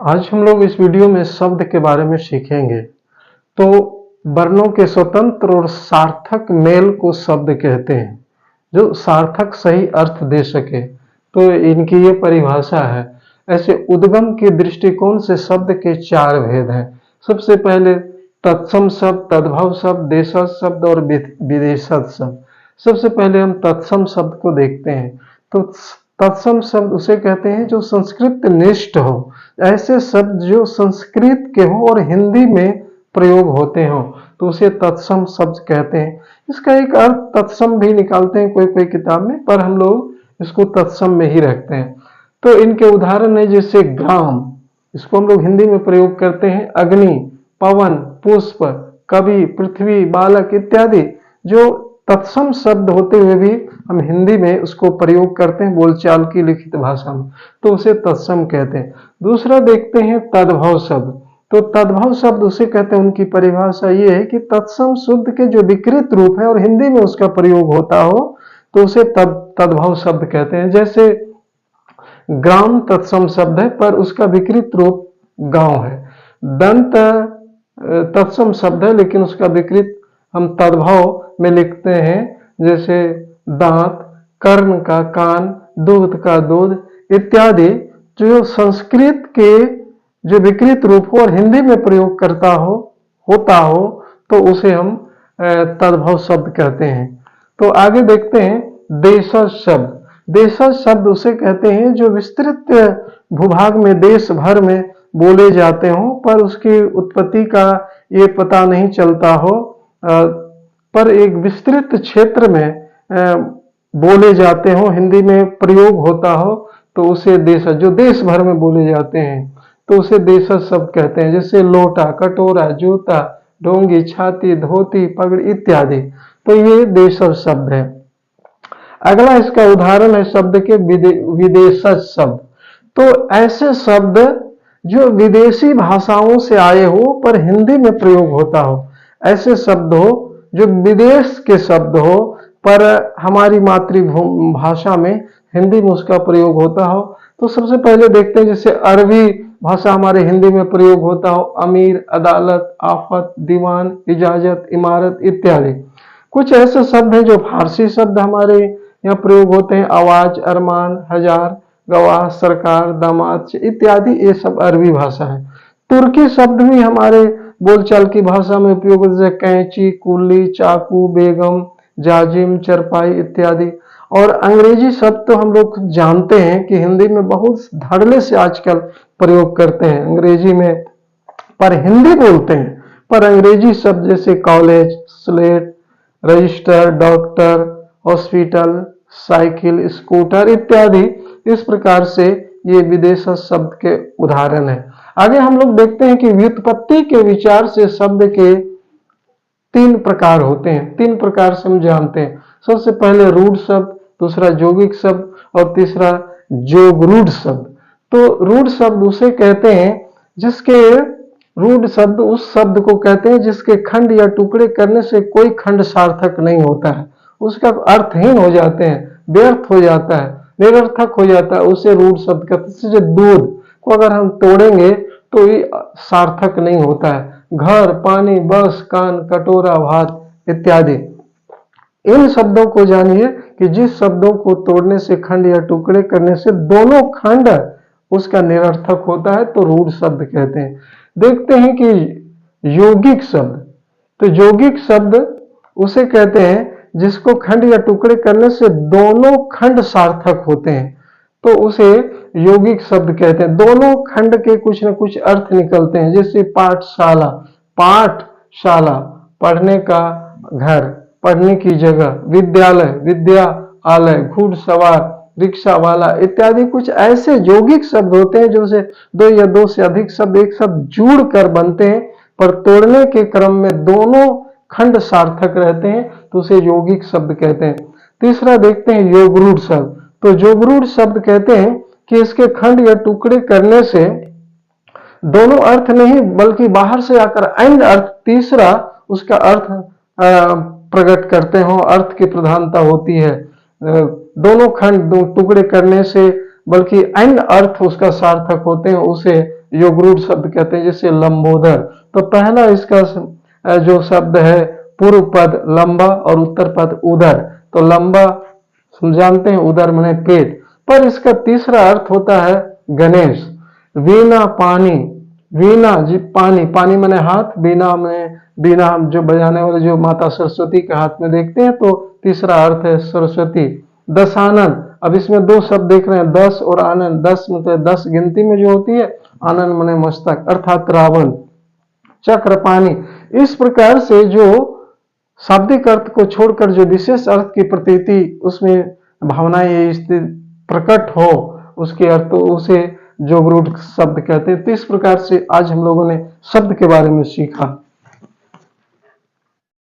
आज हम लोग इस वीडियो में शब्द के बारे में सीखेंगे। तो वर्णों के स्वतंत्र और सार्थक मेल को शब्द कहते हैं, जो सार्थक सही अर्थ दे सके। तो इनकी ये परिभाषा है। ऐसे उद्गम के दृष्टिकोण से शब्द के चार भेद हैं। सबसे पहले तत्सम शब्द, तद्भव शब्द, देशज शब्द और विदेशज शब्द। सबसे पहले हम तत्सम शब्द को देखते हैं। तो तत्सम शब्द उसे कहते हैं जो संस्कृत निष्ठ हो, ऐसे शब्द जो संस्कृत के हो और हिंदी में प्रयोग होते हो, तो उसे तत्सम शब्द कहते हैं। इसका एक अर्थ तत्सम भी निकालते हैं कोई कोई किताब में, पर हम लोग इसको तत्सम में ही रखते हैं। तो इनके उदाहरण है जैसे ग्राम, इसको हम लोग हिंदी में प्रयोग करते हैं अग्नि, पवन, पुष्प, कवि, पृथ्वी, बालक इत्यादि। जो तत्सम शब्द होते हुए भी हम हिंदी में उसको प्रयोग करते हैं बोलचाल की लिखित भाषा में, तो उसे तत्सम कहते हैं। दूसरा देखते हैं तद्भव शब्द। तो तद्भव शब्द उसे कहते हैं, उनकी परिभाषा ये है कि तत्सम शब्द के जो विकृत रूप है और हिंदी में उसका प्रयोग होता हो, तो उसे तद्भव शब्द कहते हैं। जैसे ग्राम तत्सम शब्द है पर उसका विकृत रूप गांव है। दंत तत्सम शब्द है लेकिन उसका विकृत हम तद्भव में लिखते हैं, जैसे दांत, कर्ण का कान, दूध का दूध इत्यादि। जो संस्कृत के जो विकृत रूप हो और हिंदी में प्रयोग करता हो होता हो, तो उसे हम तद्भव शब्द कहते हैं। तो आगे देखते हैं देशज शब्द। देशज शब्द उसे कहते हैं जो विस्तृत भूभाग में देश भर में बोले जाते हो, पर उसकी उत्पत्ति का ये पता नहीं चलता हो, पर एक विस्तृत क्षेत्र में बोले जाते हो, हिंदी में प्रयोग होता हो, तो उसे देशज, जो देश भर में बोले जाते हैं, तो उसे देशज शब्द कहते हैं। जैसे लोटा, कटोरा, जूता, डोंगी, छाती, धोती, पगड़ी इत्यादि। तो ये देशज शब्द है। अगला इसका उदाहरण है शब्द के विदेशज शब्द। तो ऐसे शब्द जो विदेशी भाषाओं से आए हो पर हिंदी में प्रयोग होता हो, ऐसे शब्द हो जो विदेश के शब्द हो पर हमारी मातृभाषा में हिंदी में उसका प्रयोग होता हो। तो सबसे पहले देखते हैं जैसे अरबी भाषा हमारे हिंदी में प्रयोग होता हो, अमीर, अदालत, आफत, दीवान, इजाजत, इमारत इत्यादि। कुछ ऐसे शब्द हैं जो फारसी शब्द हमारे यहाँ प्रयोग होते हैं, आवाज, अरमान, हजार, गवाह, सरकार, दामाद इत्यादि। ये सब अरबी भाषा है। तुर्की शब्द भी हमारे बोलचाल की भाषा में उपयोग होते हैं, कैंची, कुल्ली, चाकू, बेगम, जाजिम, चरपाई इत्यादि। और अंग्रेजी शब्द तो हम लोग जानते हैं कि हिंदी में बहुत धड़ल्ले से आजकल प्रयोग करते हैं अंग्रेजी में, पर हिंदी बोलते हैं, पर अंग्रेजी शब्द जैसे college, slate, register, doctor, hospital, cycle, scooter इत्यादि। इस प्रकार से ये विदेशज शब्द के उदाहरण है। आगे हम लोग देखते हैं कि व्युत्पत्ति के विचार से शब्द के तीन प्रकार होते हैं। तीन प्रकार से हम जानते हैं। सबसे पहले रूढ़ शब्द, दूसरा यौगिक शब्द और तीसरा जोगरूढ़ शब्द। तो रूढ़ शब्द उसे कहते हैं जिसके रूढ़ शब्द उस शब्द को कहते हैं जिसके खंड या टुकड़े करने से कोई खंड सार्थक नहीं होता है, उसका अर्थहीन हो जाते हैं, व्यर्थ हो जाता है, निरर्थक हो जाता है, उसे रूढ़ शब्द कहते हैं। जैसे दूध को अगर हम तोड़ेंगे तो ये सार्थक नहीं होता है। घर, पानी, बस, कान, कटोरा, भात इत्यादि। इन शब्दों को जानिए कि जिस शब्दों को तोड़ने से, खंड या टुकड़े करने से दोनों खंड उसका निरर्थक होता है, तो रूढ़ शब्द कहते हैं। देखते हैं कि यौगिक शब्द। तो यौगिक शब्द उसे कहते हैं जिसको खंड या टुकड़े करने से दोनों खंड सार्थक होते हैं, तो उसे यौगिक शब्द कहते हैं। दोनों खंड के कुछ न कुछ अर्थ निकलते हैं। जैसे पाठशाला, पाठशाला पढ़ने का घर, पढ़ने की जगह, विद्यालय, विद्यालय, घुड़सवार, रिक्शा वाला इत्यादि। कुछ ऐसे यौगिक शब्द होते हैं जो से दो या दो से अधिक शब्द एक शब्द जुड़ कर बनते हैं, पर तोड़ने के क्रम में दोनों खंड सार्थक रहते हैं, तो उसे यौगिक शब्द कहते हैं। तीसरा देखते हैं योगरूढ़ शब्द। तो योगरूढ़ शब्द कहते हैं कि इसके खंड या टुकड़े करने से दोनों अर्थ नहीं बल्कि बाहर से आकर अन्य अर्थ तीसरा उसका अर्थ प्रकट करते हो, अर्थ की प्रधानता होती है। दोनों खंड टुकड़े करने से बल्कि अन्य अर्थ उसका सार्थक होते हैं, उसे योगरूढ़ शब्द कहते हैं, जैसे लंबोदर। तो पहला इसका जो शब्द है पूर्व पद लंबा और उत्तर पद उदर। तो लंबा जानते हैं, उदर माने पेट। पर इसका तीसरा अर्थ होता है गणेश। वीणा पानी, वीणा जी पानी, पानी माने हाथ, वीणा में वीणा हम जो बजाने वाले जो माता सरस्वती के हाथ में देखते हैं, तो तीसरा अर्थ है सरस्वती। दशानन, अब इसमें दो शब्द देख रहे हैं, दस और आनंद। दस मतलब 10 गिनती में जो होती है, आनंद माने मस्तक अर्थात रावण। चक्र पानी, इस प्रकार से जो शाब्दिक अर्थ को छोड़कर जो विशेष अर्थ की प्रतीति उसमें भावनाएं स्थित प्रकट हो, उसके अर्थ उसे जोगरूढ़ शब्द कहते हैं। तो इस प्रकार से आज हम लोगों ने शब्द के बारे में सीखा।